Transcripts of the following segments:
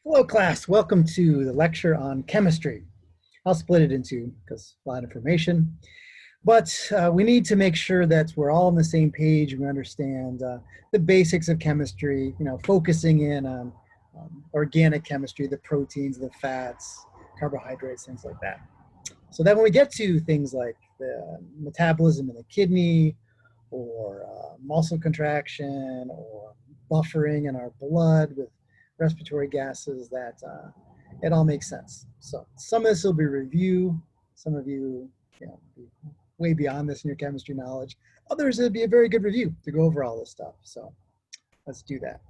Hello class, welcome to the lecture on chemistry. I'll split it into, because a lot of information, but we need to make sure that we're all on the same page. We understand the basics of chemistry, focusing in on organic chemistry, the proteins, the fats, carbohydrates, things like that. So that when we get to things like the metabolism in the kidney, or muscle contraction, or buffering in our blood with respiratory gases, that it all makes sense. So some of this will be review. Some of you, be way beyond this in your chemistry knowledge. Others, it'd be a very good review to go over all this stuff. So let's do that.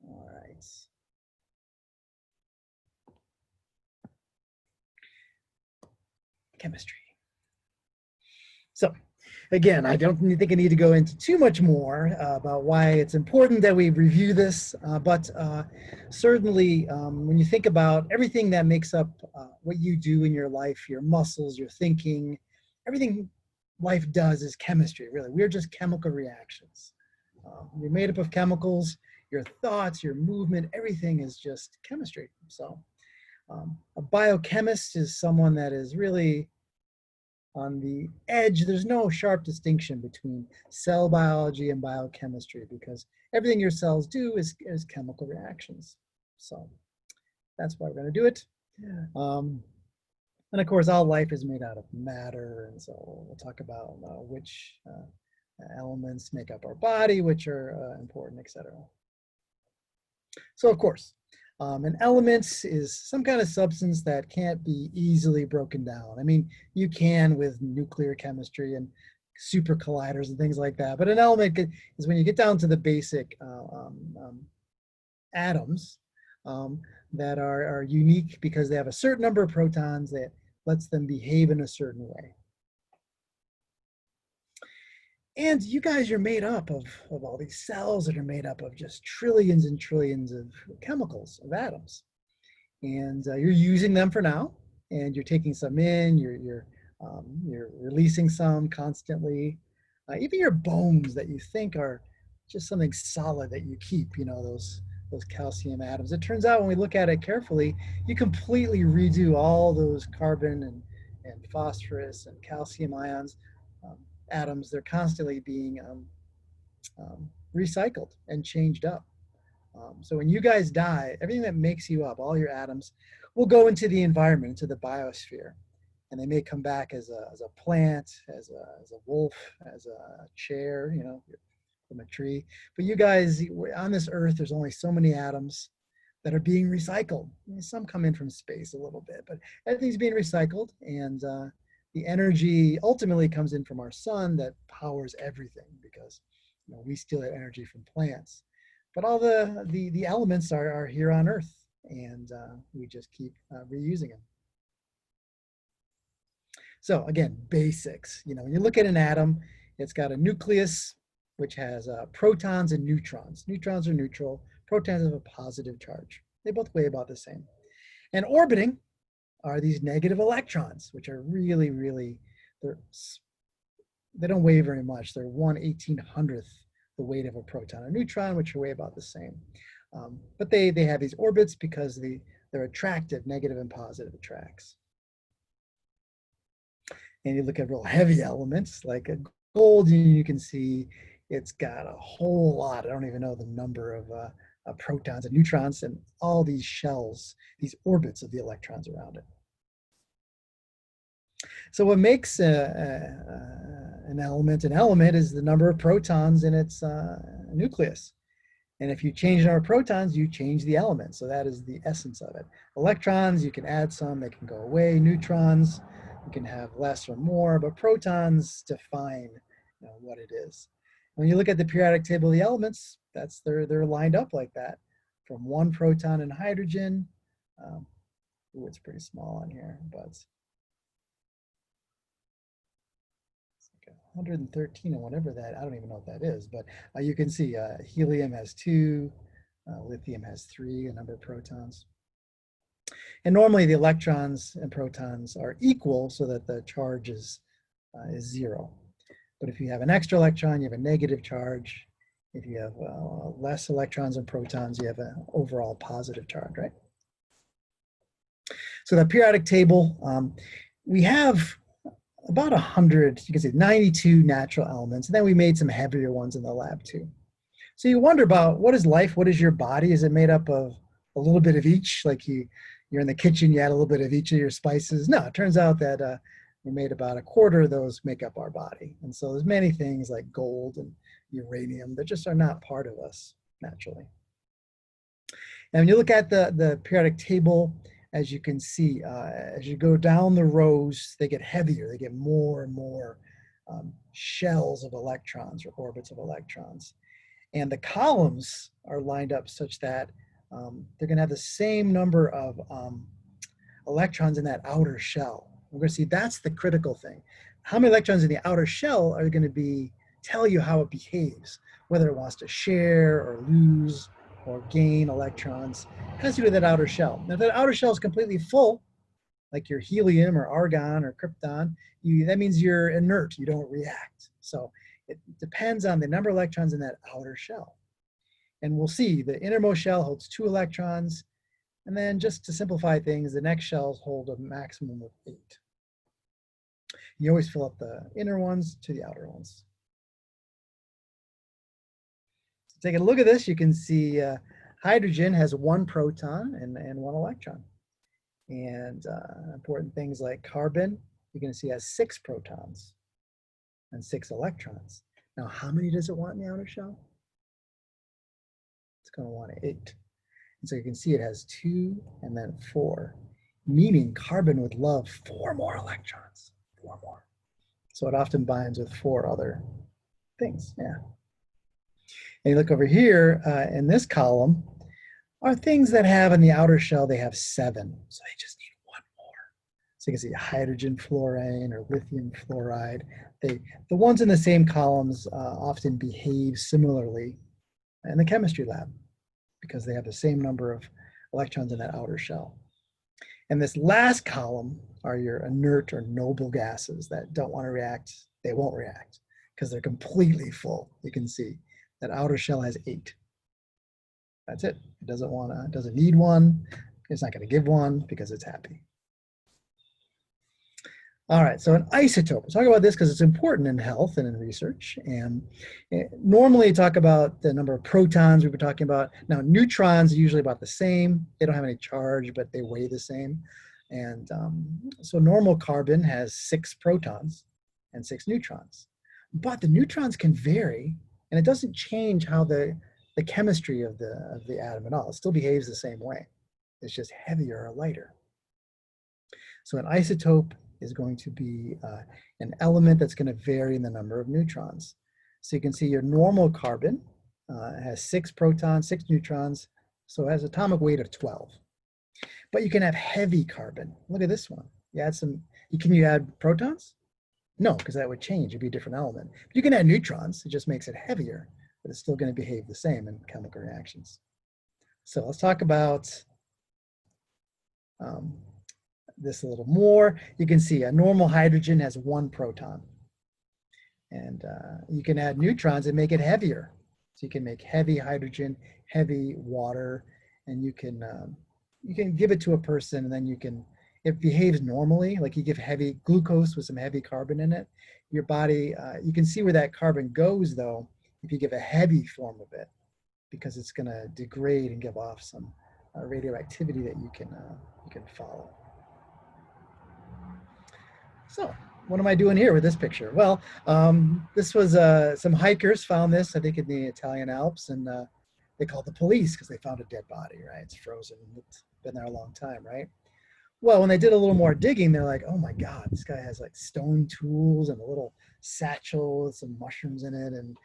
All right. Chemistry. So again, I don't think I need to go into too much more about why it's important that we review this, but certainly when you think about everything that makes up what you do in your life, your muscles, your thinking, everything life does is chemistry, really. We're just chemical reactions. You're made up of chemicals, your thoughts, your movement, everything is just chemistry. So a biochemist is someone that is really on the edge. There's no sharp distinction between cell biology and biochemistry because everything your cells do is chemical reactions. So that's why we're going to do it. And of course, all life is made out of matter. And so we'll talk about which elements make up our body, which are important, etc. So of course, an element is some kind of substance that can't be easily broken down. I mean, you can with nuclear chemistry and super colliders and things like that, but an element is when you get down to the basic atoms that are unique because they have a certain number of protons that lets them behave in a certain way. And you guys are made up of all these cells that are made up of just trillions and trillions of chemicals, of atoms. And you're using them for now, and you're taking some in, you're releasing some constantly. Even your bones that you think are just something solid that you keep, those calcium atoms. It turns out when we look at it carefully, you completely redo all those carbon and phosphorus and calcium ions atoms. They're constantly being recycled and changed up. So when you guys die, everything that makes you up, all your atoms, will go into the environment, into the biosphere. And they may come back as a plant, as a wolf, as a chair, from a tree. But you guys, on this earth, there's only so many atoms that are being recycled. Some come in from space a little bit, but everything's being recycled. And the energy ultimately comes in from our sun that powers everything because we steal that energy from plants. But all the elements are here on Earth, and we just keep reusing them. So again, basics. When you look at an atom, it's got a nucleus, which has protons and neutrons. Neutrons are neutral. Protons have a positive charge. They both weigh about the same. And orbiting are these negative electrons, which are really, really, they don't weigh very much. They're 1/1800th the weight of a proton or neutron, which weigh about the same. But they have these orbits because they're attractive, negative and positive attracts. And you look at real heavy elements like a gold, you can see it's got a whole lot. I don't even know the number of protons and neutrons and all these shells, these orbits of the electrons around it. So what makes an element is the number of protons in its nucleus. And if you change the number of protons, you change the element. So that is the essence of it. Electrons, you can add some, they can go away. Neutrons, you can have less or more, but protons define what it is. When you look at the periodic table of the elements, they're lined up like that. From one proton in hydrogen, it's pretty small on here, but 113 and whatever that, I don't even know what that is, but you can see helium has 2, lithium has 3, a number of protons. And normally the electrons and protons are equal so that the charge is is 0. But if you have an extra electron, you have a negative charge. If you have less electrons and protons, you have an overall positive charge, right? So the periodic table, we have about 100, you can say 92 natural elements, and then we made some heavier ones in the lab too. So you wonder about, what is life? What is your body? Is it made up of a little bit of each? Like you're in the kitchen, you add a little bit of each of your spices? No, it turns out that we made about a quarter of those make up our body. And so there's many things like gold and uranium that just are not part of us naturally. And when you look at the periodic table, as you can see, as you go down the rows, they get heavier. They get more and more shells of electrons or orbits of electrons. And the columns are lined up such that they're going to have the same number of electrons in that outer shell. We're going to see that's the critical thing. How many electrons in the outer shell are going to tell you how it behaves, whether it wants to share or lose or gain electrons. It has to do with that outer shell. Now, if that outer shell is completely full, like your helium or argon or krypton, that means you're inert, you don't react. So it depends on the number of electrons in that outer shell. And we'll see the innermost shell holds 2 electrons. And then just to simplify things, the next shells hold a maximum of 8. You always fill up the inner ones to the outer ones. So taking a look at this, you can see hydrogen has 1 proton and 1 electron. And important things like carbon, you're going to see has 6 protons and 6 electrons. Now, how many does it want in the outer shell? It's going to want 8. And so you can see it has 2 and then 4, meaning carbon would love 4 more electrons, 4 more. So it often binds with 4 other things, yeah. And you look over here in this column are things that have in the outer shell, they have 7. So they just need 1 more. So you can see hydrogen fluorine or lithium fluoride. The ones in the same columns often behave similarly in the chemistry lab because they have the same number of electrons in that outer shell. And this last column are your inert or noble gases that don't want to react. They won't react because they're completely full. You can see that outer shell has 8. That's it. It doesn't need 1. It's not going to give 1 because it's happy. All right, so an isotope. We'll talk about this because it's important in health and in research. And normally talk about the number of protons we've been talking about. Now, neutrons are usually about the same. They don't have any charge, but they weigh the same. And so normal carbon has 6 protons and 6 neutrons. But the neutrons can vary, and it doesn't change how the chemistry of the atom at all. It still behaves the same way. It's just heavier or lighter. So an isotope is going to be an element that's going to vary in the number of neutrons. So you can see your normal carbon has 6 protons, 6 neutrons, so it has atomic weight of 12. But you can have heavy carbon. Look at this one. Can you add protons? No, because that would change. It'd be a different element. But you can add neutrons. It just makes it heavier, but it's still going to behave the same in chemical reactions. So let's talk about this a little more. You can see a normal hydrogen has 1 proton. And you can add neutrons and make it heavier. So you can make heavy hydrogen, heavy water, and you can give it to a person, and then it behaves normally. Like you give heavy glucose with some heavy carbon in it. Your body, you can see where that carbon goes though, if you give a heavy form of it, because it's going to degrade and give off some radioactivity that you can follow. So what am I doing here with this picture? Well, this was some hikers found this, I think in the Italian Alps, and they called the police because they found a dead body, right? It's frozen, it's been there a long time, right? Well, when they did a little more digging, they're like, oh my God, this guy has like stone tools and a little satchel with some mushrooms in it. And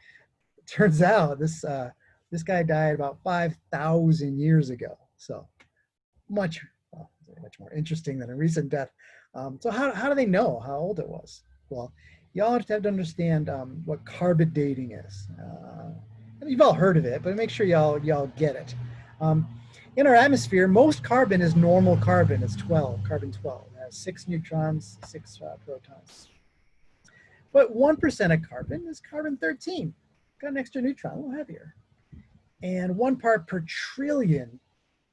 it turns out this guy died about 5,000 years ago. So much more interesting than a recent death. So how do they know how old it was? Well, y'all have to understand what carbon dating is. You've all heard of it, but make sure y'all get it. In our atmosphere, most carbon is normal carbon. It's carbon 12. It has 6 neutrons, 6 protons. But 1% of carbon is carbon-13. Got an extra neutron, a little heavier. And 1 part per trillion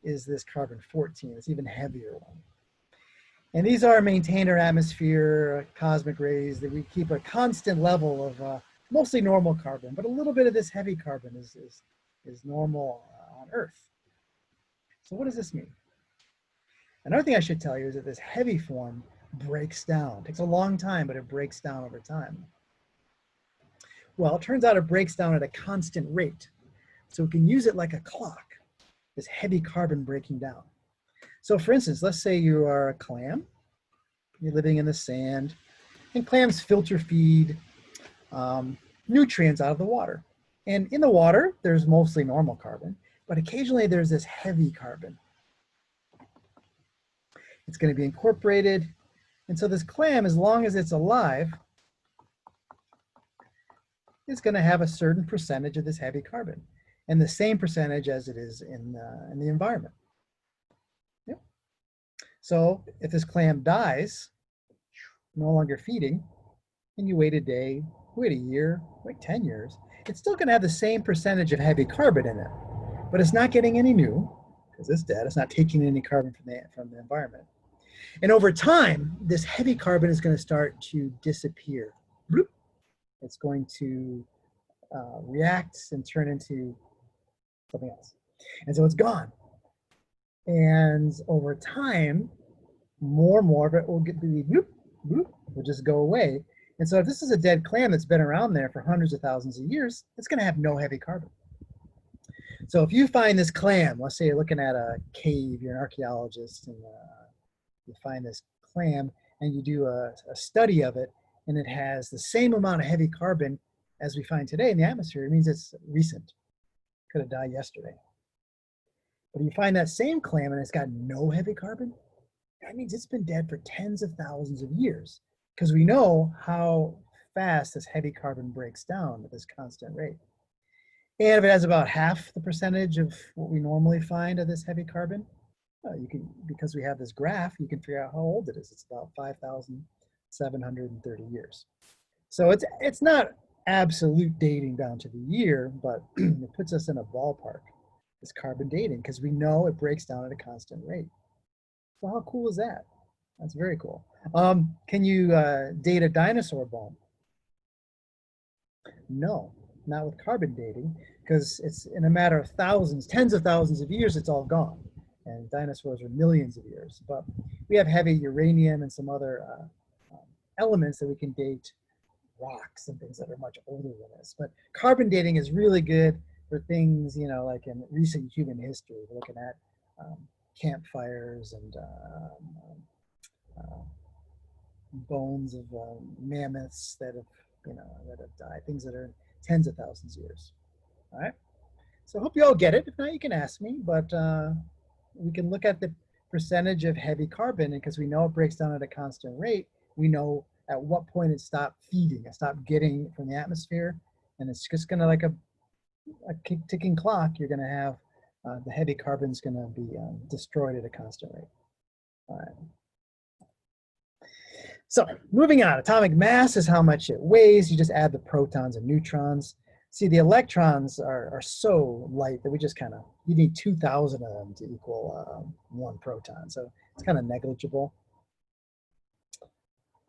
is this carbon-14, this even heavier one. And these are maintained in our atmosphere, cosmic rays, that we keep a constant level of mostly normal carbon, but a little bit of this heavy carbon is normal on Earth. So what does this mean? Another thing I should tell you is that this heavy form breaks down. It takes a long time, but it breaks down over time. Well, it turns out it breaks down at a constant rate. So we can use it like a clock, this heavy carbon breaking down. So for instance, let's say you are a clam, you're living in the sand, and clams filter feed nutrients out of the water. And in the water, there's mostly normal carbon, but occasionally there's this heavy carbon. It's going to be incorporated. And so this clam, as long as it's alive, is going to have a certain percentage of this heavy carbon, and the same percentage as it is in the environment. Yep. So if this clam dies, no longer feeding, and you wait a day, wait a year, wait 10 years, it's still going to have the same percentage of heavy carbon in it, but it's not getting any new because it's dead. It's not taking any carbon from the environment. And over time, this heavy carbon is going to start to disappear. It's going to react and turn into something else. And so it's gone. And over time, more and more of it will will just go away. And so if this is a dead clam that's been around there for hundreds of thousands of years, it's going to have no heavy carbon. So if you find this clam, let's say you're looking at a cave, you're an archaeologist, and you find this clam and you do a study of it, and it has the same amount of heavy carbon as we find today in the atmosphere, it means it's recent. Could have died yesterday. But if you find that same clam and it's got no heavy carbon, that means it's been dead for tens of thousands of years, because we know how fast this heavy carbon breaks down at this constant rate. And if it has about half the percentage of what we normally find of this heavy carbon, you can, because we have this graph, you can figure out how old it is. It's about 5,730 years. So it's not absolute dating down to the year, but it puts us in a ballpark, this carbon dating, because we know it breaks down at a constant rate. So how cool is that? That's very cool. Can you date a dinosaur bone? No, not with carbon dating, because it's in a matter of thousands, tens of thousands of years, it's all gone. And dinosaurs are millions of years. But we have heavy uranium and some other elements that we can date rocks and things that are much older than this. But carbon dating is really good for things, you know, like in recent human history. We're looking at campfires and bones of mammoths that have, that have died, things that are tens of thousands of years. All right. So I hope you all get it. If not, you can ask me, but we can look at the percentage of heavy carbon, and because we know it breaks down at a constant rate, we know at what point it stopped feeding, it stopped getting from the atmosphere, and it's just gonna, like a ticking clock, you're gonna have the heavy carbon's gonna be destroyed at a constant rate. All right. So moving on, atomic mass is how much it weighs. You just add the protons and neutrons. See, the electrons are so light that we just kind of, you need 2,000 of them to equal 1 proton. So it's kind of negligible.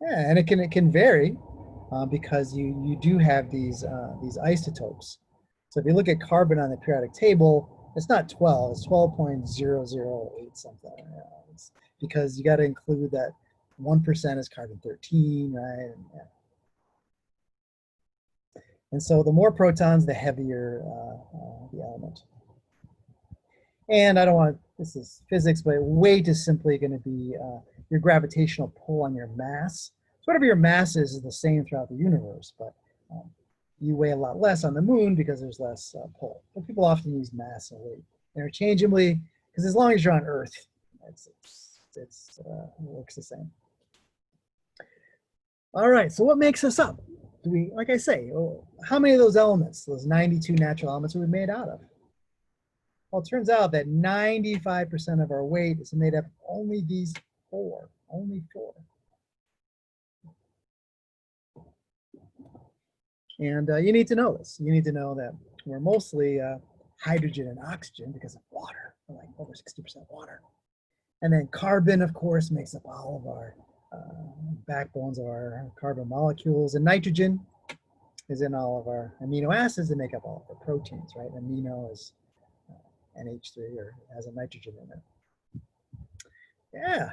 Yeah, and it can vary because you do have these isotopes. So if you look at carbon on the periodic table, it's not 12, it's 12.008 something. It's because you got to include that 1% is carbon-13, right? And so the more protons, the heavier the element. And I don't want, this is physics, but way too simply going to be your gravitational pull on your mass. So whatever your mass is the same throughout the universe, but you weigh a lot less on the moon because there's less pull. But people often use mass and weight interchangeably, because as long as you're on Earth, it works the same. All right, so what makes us up? Do we, like I say, how many of those elements, those 92 natural elements, are we made out of? Well, it turns out that 95% of our weight is made up of only these 4, only 4. And you need to know this. You need to know that we're mostly hydrogen and oxygen because of water. We're like over 60% water. And then carbon, of course, makes up all of our backbones of our carbon molecules. And nitrogen is in all of our amino acids that make up all of our proteins, right? Amino is NH3 or has a nitrogen in it. Yeah.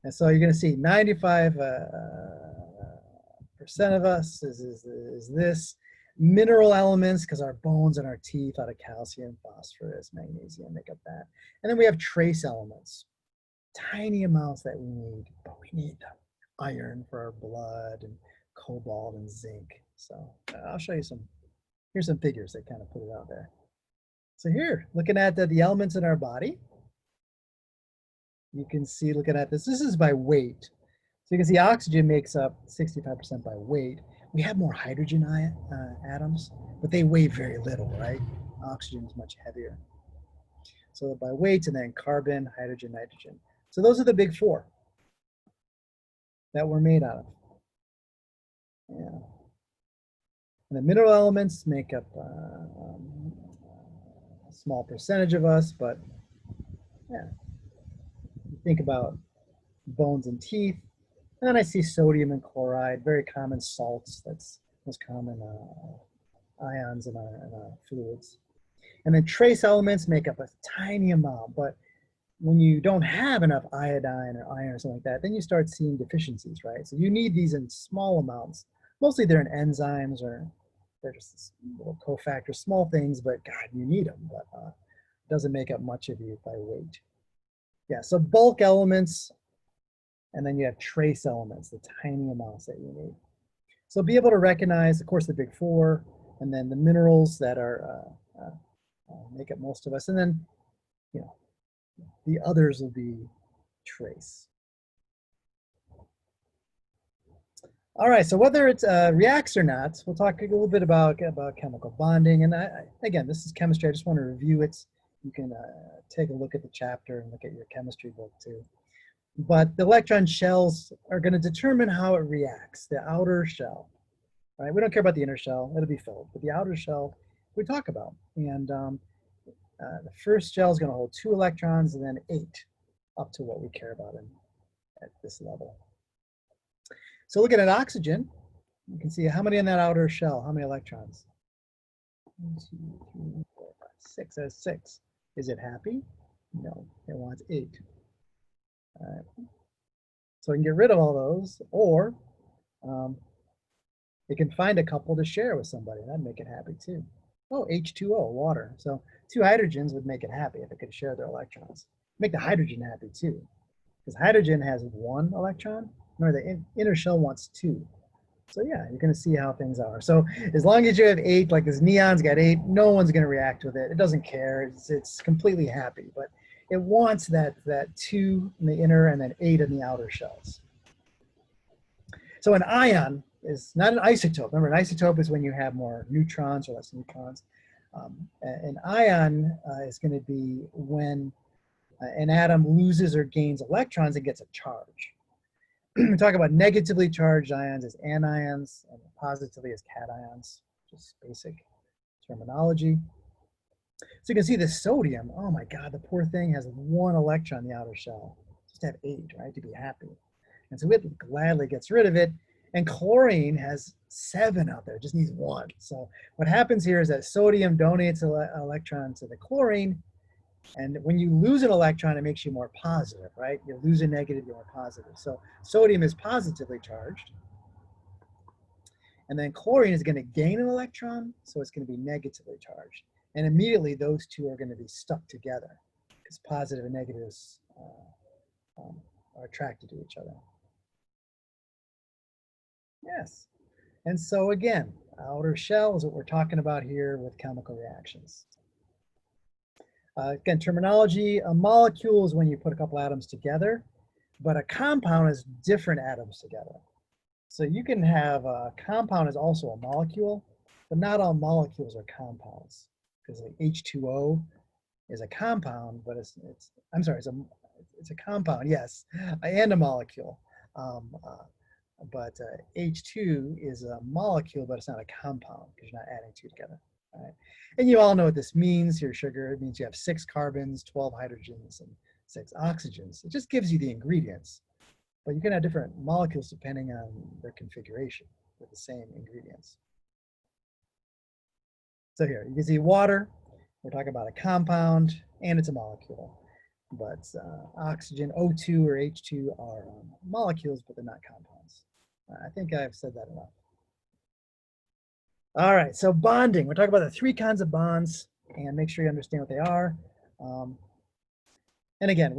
And so you're going to see 95% of us is this. Mineral elements, because our bones and our teeth out of calcium, phosphorus, magnesium make up that. And then we have trace elements, tiny amounts that we need, but we need iron for our blood and cobalt and zinc. So I'll show you here's some figures that kind of put it out there. So here, looking at the elements in our body, you can see, looking at this is by weight. So you can see oxygen makes up 65% by weight. We have more hydrogen atoms, but they weigh very little, right? Oxygen is much heavier. So by weight, and then carbon, hydrogen, nitrogen. So those are the big four that we're made out of. Yeah. And the mineral elements make up a small percentage of us, but yeah. You think about bones and teeth. And then I see sodium and chloride, very common salts. That's most common ions in our fluids. And then trace elements make up a tiny amount, but when you don't have enough iodine or iron or something like that, then you start seeing deficiencies, right? So you need these in small amounts. Mostly they're in enzymes or they're just little cofactors, small things, but God, you need them, but it doesn't make up much of you by weight. Yeah, so bulk elements, and then you have trace elements, the tiny amounts that you need. So be able to recognize, of course, the big four, and then the minerals that are make up most of us, and then, you know, the others will be trace. All right, so whether it reacts or not, we'll talk a little bit about chemical bonding. And again, this is chemistry. I just want to review it. You can take a look at the chapter and look at your chemistry book too. But the electron shells are going to determine how it reacts, the outer shell. Right? We don't care about the inner shell, it'll be filled, but the outer shell we talk about. And the first shell is going to hold 2 electrons and then 8 up to what we care about at this level. So looking at oxygen, you can see how many in that outer shell, how many electrons? 1, 2, 3, 4, 5, 6. That's 6. Is it happy? No, it wants 8. All right. So we can get rid of all those, or it can find a couple to share with somebody. That'd make it happy too. Oh, H2O, water. So 2 hydrogens would make it happy if it could share their electrons. Make the hydrogen happy too, because hydrogen has 1 electron, or the inner shell wants 2. So yeah, you're going to see how things are. So as long as you have 8, like this neon's got 8, no one's going to react with it. It doesn't care. It's completely happy, but it wants that 2 in the inner and then 8 in the outer shells. So an ion is not an isotope. Remember, an isotope is when you have more neutrons or less neutrons. An ion is going to be when an atom loses or gains electrons and gets a charge. We talk about negatively charged ions as anions and positively as cations, just basic terminology. So you can see the sodium, oh my God, the poor thing has 1 electron in the outer shell. Just have 8, right, to be happy. And so it gladly gets rid of it. And chlorine has 7 out there, just needs 1. So what happens here is that sodium donates an electron to the chlorine. And when you lose an electron, it makes you more positive, right? You lose a negative, you're more positive. So sodium is positively charged. And then chlorine is going to gain an electron, so it's going to be negatively charged. And immediately those two are going to be stuck together because positive and negatives are attracted to each other. Yes. And so again, outer shell is what we're talking about here with chemical reactions. Again, terminology, a molecule is when you put a couple atoms together, but a compound is different atoms together. So you can have a compound is also a molecule, but not all molecules are compounds, because like H2O is a compound, but it's a compound, yes, and a molecule. but H2 is a molecule, but it's not a compound because you're not adding two together. All right? And you all know what this means. Your sugar, it means you have 6 carbons, 12 hydrogens, and 6 oxygens. It just gives you the ingredients. But you can have different molecules depending on their configuration with the same ingredients. So here, you can see water. We're talking about a compound, and it's a molecule. But oxygen, O2 or H2 are molecules, but they're not compounds. I think I've said that enough. All right, so bonding. We're talking about the 3 kinds of bonds, and make sure you understand what they are. And again,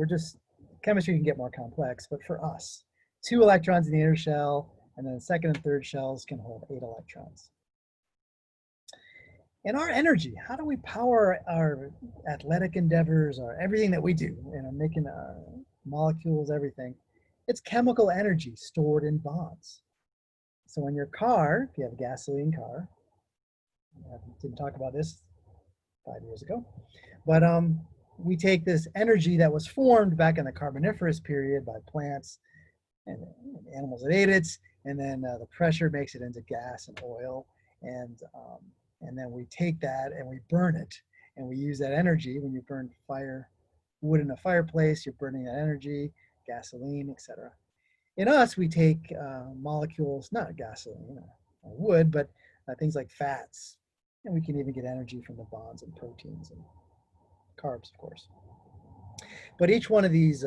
chemistry can get more complex, but for us, 2 electrons in the inner shell, and then the second and third shells can hold 8 electrons. And our energy, how do we power our athletic endeavors or everything that we do, making molecules, everything? It's chemical energy stored in bonds. So in your car, if you have a gasoline car, I didn't talk about this 5 years ago, but we take this energy that was formed back in the Carboniferous period by plants and animals that ate it, and then the pressure makes it into gas and oil, and then we take that and we burn it, and we use that energy. When you burn wood in a fireplace, you're burning that energy, gasoline, etc. In us, we take molecules, not gasoline or wood, but things like fats, and we can even get energy from the bonds and proteins and carbs, of course. But each one of these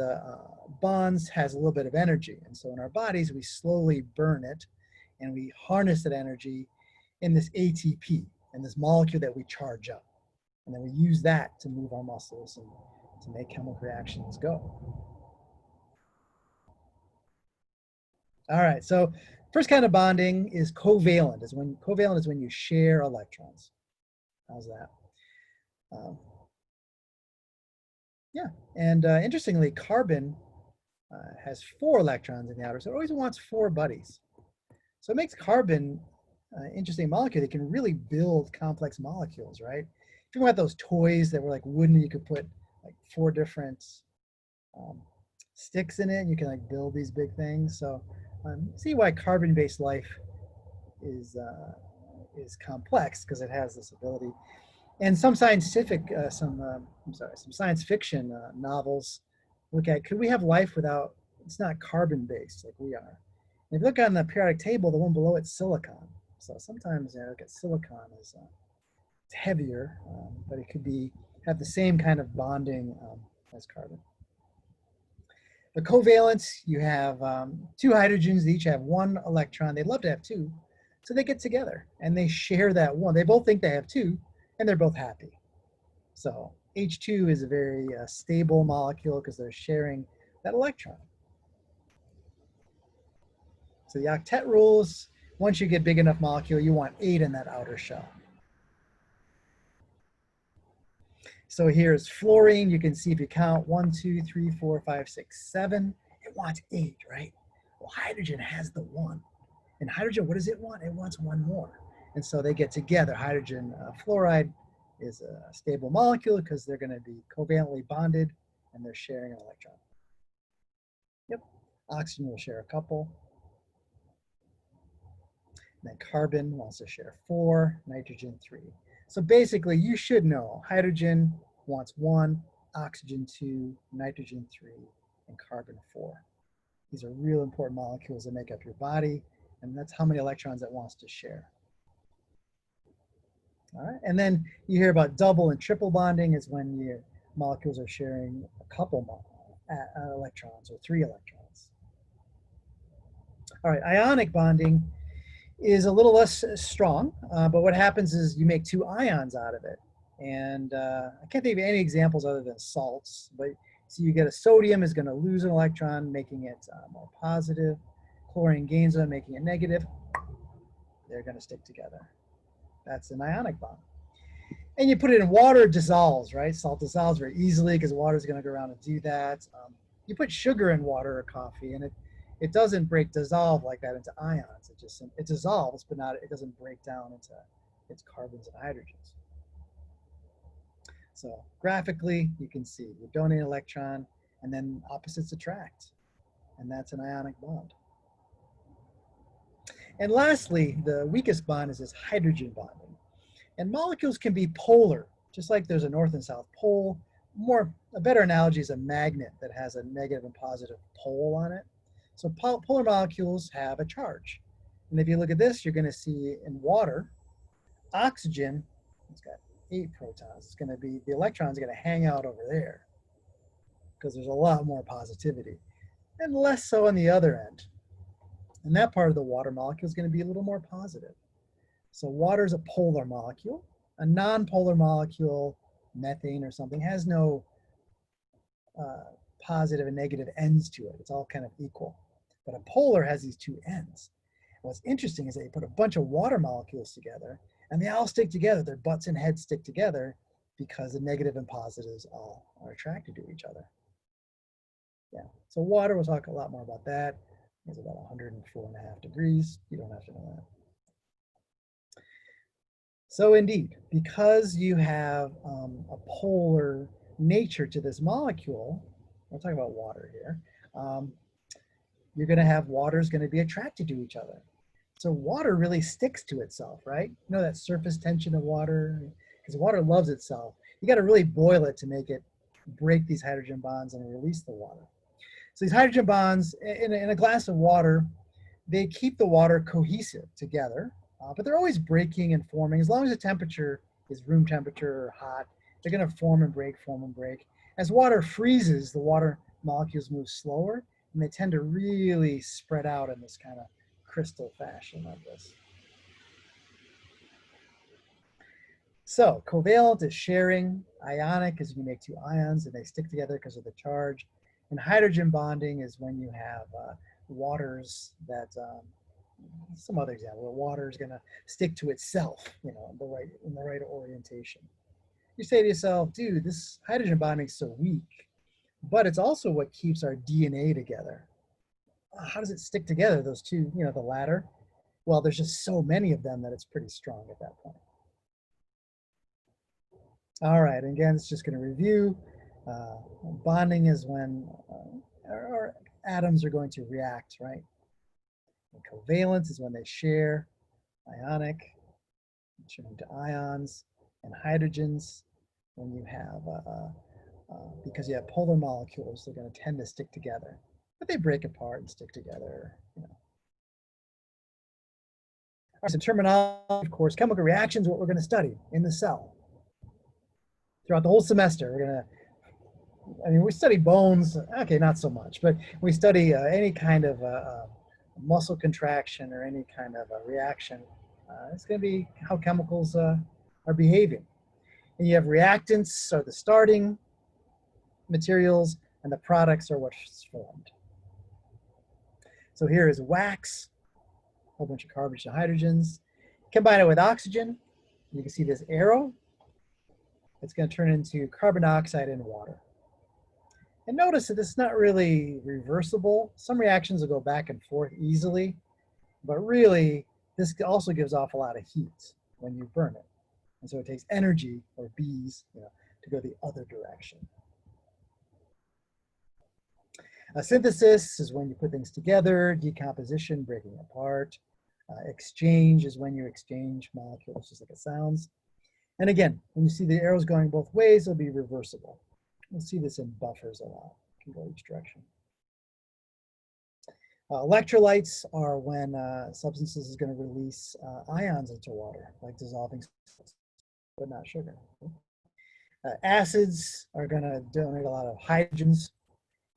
bonds has a little bit of energy, and so in our bodies, we slowly burn it, and we harness that energy in this ATP, and this molecule that we charge up. And then we use that to move our muscles and to make chemical reactions go. All right, so first kind of bonding is covalent. Covalent is when you share electrons. How's that? Yeah, and interestingly, carbon has 4 electrons in the outer, so it always wants 4 buddies. So it makes carbon interesting molecule. They can really build complex molecules, right? If you think about those toys that were like wooden, you could put like 4 different sticks in it, and you can like build these big things. So see why carbon-based life is complex, because it has this ability. And some science fiction novels look at, could we have life without, it's not carbon-based like we are. And if you look on the periodic table, the one below it's silicon. So sometimes look at silicon as it's heavier, but it could have the same kind of bonding as carbon. The covalent, you have 2 hydrogens, they each have 1 electron. They'd love to have 2, so they get together and they share that 1. They both think they have 2, and they're both happy. So H2 is a very stable molecule because they're sharing that electron. So the octet rules, once you get big enough molecule, you want 8 in that outer shell. So here's fluorine. You can see if you count 1, 2, 3, 4, 5, 6, 7, it wants 8, right? Well, hydrogen has the 1. And hydrogen, what does it want? It wants 1 more. And so they get together. Hydrogen fluoride is a stable molecule because they're going to be covalently bonded and they're sharing an electron. Yep. Oxygen will share a couple. And then carbon wants to share 4, nitrogen 3. So basically, you should know hydrogen wants 1, oxygen 2, nitrogen 3, and carbon 4. These are real important molecules that make up your body, and that's how many electrons it wants to share. All right, and then you hear about double and triple bonding is when your molecules are sharing a couple electrons or 3 electrons. All right, ionic bonding is a little less strong, but what happens is you make 2 ions out of it. And I can't think of any examples other than salts, but so you get a sodium is going to lose an electron, making it more positive. Chlorine gains one, making it negative. They're going to stick together. That's an ionic bond. And you put it in water, it dissolves, right? Salt dissolves very easily because water is going to go around and do that. You put sugar in water or coffee, and it doesn't dissolve like that into ions. It dissolves, but it doesn't break down into its carbons and hydrogens. So graphically, you can see you donate an electron, and then opposites attract, and that's an ionic bond. And lastly, the weakest bond is this hydrogen bonding. And molecules can be polar, just like there's a north and south pole. A better analogy is a magnet that has a negative and positive pole on it. So polar molecules have a charge. And if you look at this, you're going to see in water, oxygen, it's got 8 protons. It's going to be, the electrons are going to hang out over there because there's a lot more positivity, and less so on the other end. And that part of the water molecule is going to be a little more positive. So water is a polar molecule. A non-polar molecule, methane or something, has no positive and negative ends to it. It's all kind of equal. But a polar has these 2 ends. What's interesting is that you put a bunch of water molecules together and they all stick together. Their butts and heads stick together because the negative and positives all are attracted to each other. Yeah, so water, we'll talk a lot more about that. It's about 104.5 degrees. You don't have to know that. So indeed, because you have a polar nature to this molecule, we'll talk about water here, you're going to have water is going to be attracted to each other. So water really sticks to itself, right? You know that surface tension of water? Because water loves itself. You got to really boil it to make it break these hydrogen bonds and release the water. So these hydrogen bonds in a glass of water, they keep the water cohesive together, but they're always breaking and forming. As long as the temperature is room temperature or hot, they're going to form and break, form and break. As water freezes, the water molecules move slower, and they tend to really spread out in this kind of crystal fashion like this. So covalent is sharing. Ionic is you make 2 ions and they stick together because of the charge. And hydrogen bonding is when you have waters that, some other example, where water is going to stick to itself, you know, in the right orientation. You say to yourself, dude, this hydrogen bonding is so weak, but it's also what keeps our DNA together. How does it stick together, those 2, you know, the ladder? Well, there's just so many of them that it's pretty strong at that point. All right, and again, it's just going to review. Bonding is when our atoms are going to react, right? And covalent is when they share. Ionic, turning to ions. And hydrogens, when you have, because you have polar molecules, they're going to tend to stick together. But they break apart and stick together, you know. All right, so terminology, of course, chemical reactions, what we're going to study in the cell. Throughout the whole semester, we're going to, I mean, we study bones, okay, not so much, but we study any kind of muscle contraction or any kind of a reaction. It's going to be how chemicals are behaving. And you have reactants are the starting materials, and the products are what's formed. So here is wax, a whole bunch of carbons and hydrogens. Combine it with oxygen, you can see this arrow. It's going to turn into carbon dioxide and water. And notice that this is not really reversible. Some reactions will go back and forth easily, but really this also gives off a lot of heat when you burn it. And so it takes energy, or B's, you know, to go the other direction. Synthesis is when you put things together. Decomposition, breaking apart. Exchange is when you exchange molecules, just like it sounds. And again, when you see the arrows going both ways, it'll be reversible. We'll see this in buffers a lot. It can go each direction. Electrolytes are when substances is going to release ions into water, like dissolving salts, but not sugar. Acids are going to donate a lot of hydrogens,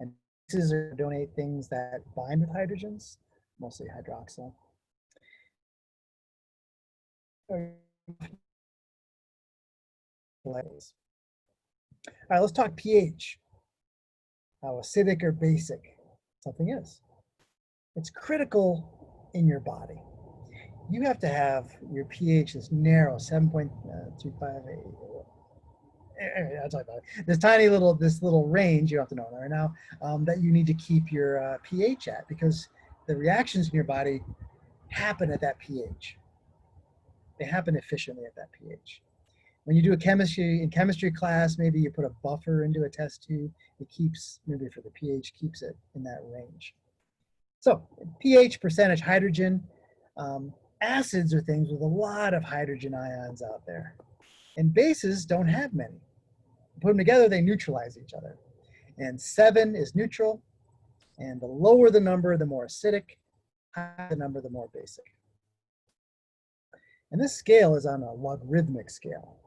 and bases are going to donate things that bind with hydrogens, mostly hydroxyl. All right, let's talk pH. How acidic or basic something is. It's critical in your body. You have to have your pH this narrow, 7.258. I'll talk about it. This little range, you have to know right now, that you need to keep your pH at, because the reactions in your body happen at that pH. They happen efficiently at that pH. When you do in chemistry class, maybe you put a buffer into a test tube. It keeps, maybe for the pH, keeps it in that range. So pH, percentage hydrogen. Acids are things with a lot of hydrogen ions out there. And bases don't have many. Put them together, they neutralize each other. And 7 is neutral. And the lower the number, the more acidic. Higher the number, the more basic. And this scale is on a logarithmic scale.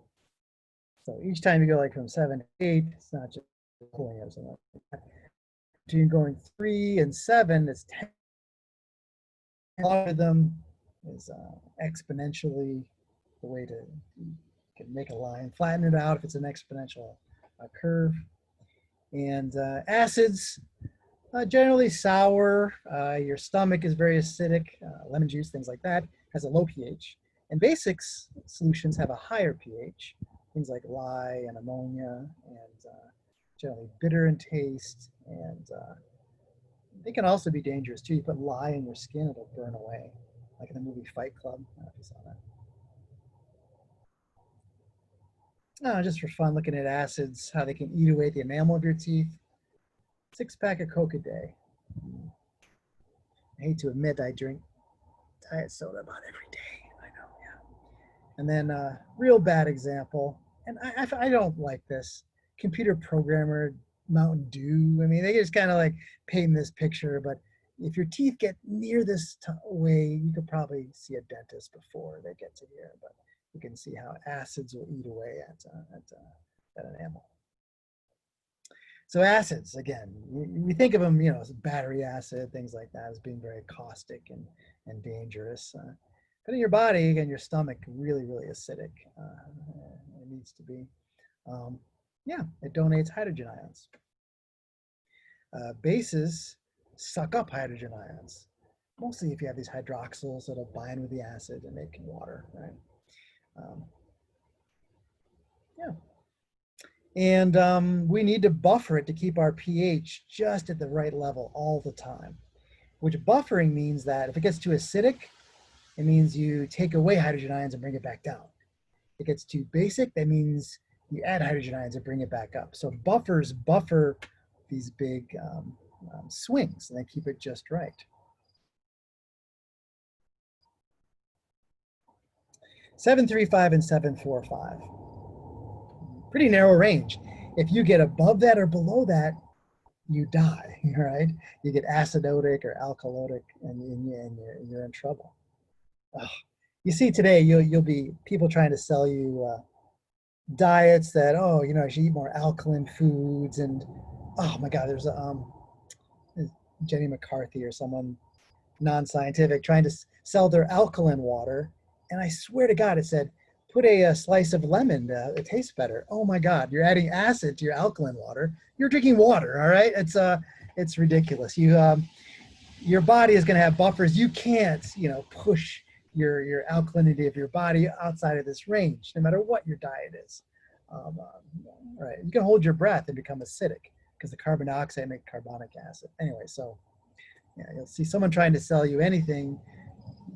So each time you go like from 7 to 8, it's not just pulling it. Between going 3 and 7, it's 10. Logarithm is exponentially the way to you can make a line, flatten it out if it's an exponential curve. And acids, generally sour. Your stomach is very acidic. Lemon juice, things like that, has a low pH. And basics solutions have a higher pH. Things like lye and ammonia, and generally bitter in taste. And they can also be dangerous too. You put lye in your skin, it'll burn away, like in the movie Fight Club. I don't know if you saw that. Just for fun, looking at acids, how they can eat away at the enamel of your teeth. 6-pack of Coke a day. I hate to admit I drink diet soda about every day. I know, yeah. And then real bad example, and I don't like this, computer programmer Mountain Dew. I mean, they just kind of like paint this picture, but if your teeth get near this way, you could probably see a dentist before they get to here, but you can see how acids will eat away at enamel. So acids, again, we think of them, as battery acid, things like that, as being very caustic and dangerous. But in your body, again, your stomach, really, really acidic. It needs to be. Yeah, it donates hydrogen ions. Bases suck up hydrogen ions, mostly if you have these hydroxyls that'll bind with the acid and make water, right? Yeah. And we need to buffer it to keep our pH just at the right level all the time, which buffering means that if it gets too acidic, it means you take away hydrogen ions and bring it back down. If it gets too basic, that means you add hydrogen ions and bring it back up. So buffers buffer these big swings, and they keep it just right. (735) and (745). Pretty narrow range. If you get above that or below that, you die, right? You get acidotic or alkalotic, and you're in trouble. Ugh. You see today, you'll be people trying to sell you diets that, you should eat more alkaline foods, and oh my God, there's Jenny McCarthy or someone non-scientific trying to sell their alkaline water, and I swear to God, it said, put a slice of lemon, it tastes better. Oh my God, you're adding acid to your alkaline water. You're drinking water, all right? It's ridiculous. Your body is going to have buffers. You can't, push your alkalinity of your body outside of this range, no matter what your diet is. Right? You can hold your breath and become acidic because the carbon dioxide makes carbonic acid. Anyway, so yeah, you'll see someone trying to sell you anything.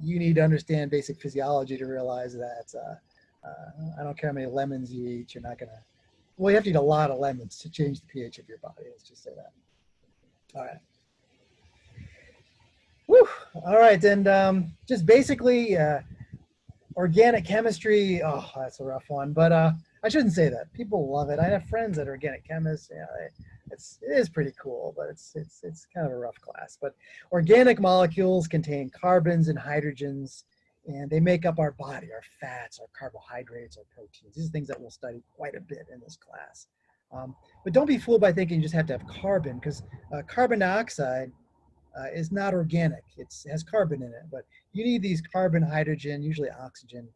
You need to understand basic physiology to realize that I don't care how many lemons you eat, you're not going to, well, you have to eat a lot of lemons to change the pH of your body. Let's just say that. All right. Whew. All right, and just basically organic chemistry, oh, that's a rough one, but I shouldn't say that. People love it. I have friends that are organic chemists. Yeah, it is pretty cool, but it's kind of a rough class. But organic molecules contain carbons and hydrogens, and they make up our body, our fats, our carbohydrates, our proteins. These are things that we'll study quite a bit in this class. But don't be fooled by thinking you just have to have carbon, because carbon dioxide is not organic. It has carbon in it, but you need these carbon, hydrogen, usually oxygen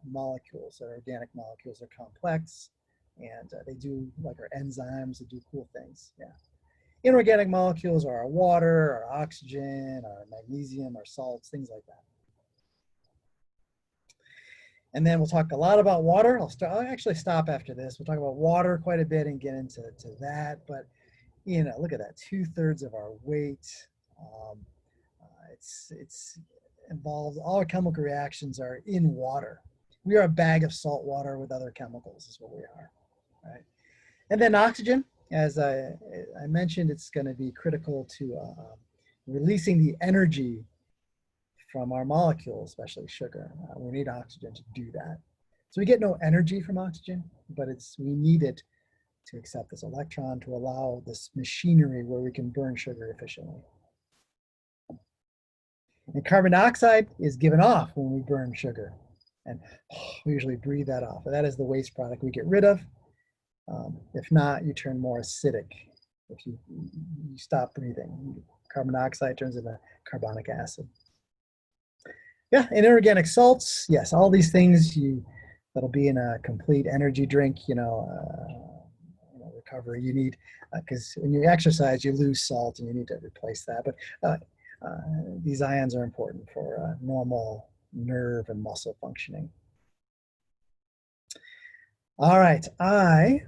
molecules. So organic molecules are complex, and they do, like our enzymes, they do cool things. Yeah. Inorganic molecules are our water, our oxygen, our magnesium, our salts, things like that. And then we'll talk a lot about water. I'll actually stop after this. We'll talk about water quite a bit and get into that. But look at that, 2/3 of our weight. It's involved. All our chemical reactions are in water. We are a bag of salt water with other chemicals, is what we are, right? And then oxygen, as I mentioned, it's going to be critical to releasing the energy from our molecules, especially sugar. We need oxygen to do that. So we get no energy from oxygen, but we need it to accept this electron to allow this machinery where we can burn sugar efficiently. And carbon dioxide is given off when we burn sugar. And we usually breathe that off. And that is the waste product we get rid of. If not, you turn more acidic. If you stop breathing, carbon dioxide turns into carbonic acid. Yeah, inorganic salts. Yes, all these things that'll be in a complete energy drink. Recovery. You need because when you exercise, you lose salt, and you need to replace that. But these ions are important for normal nerve and muscle functioning. All right, I'm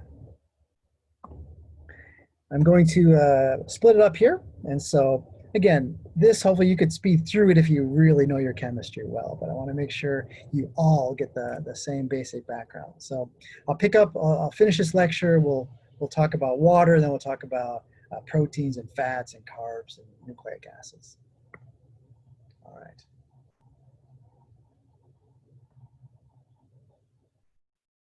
going to split it up here. And so again, this hopefully you could speed through it if you really know your chemistry well, but I want to make sure you all get the same basic background. So I'll finish this lecture. We'll talk about water, then we'll talk about proteins and fats and carbs and nucleic acids.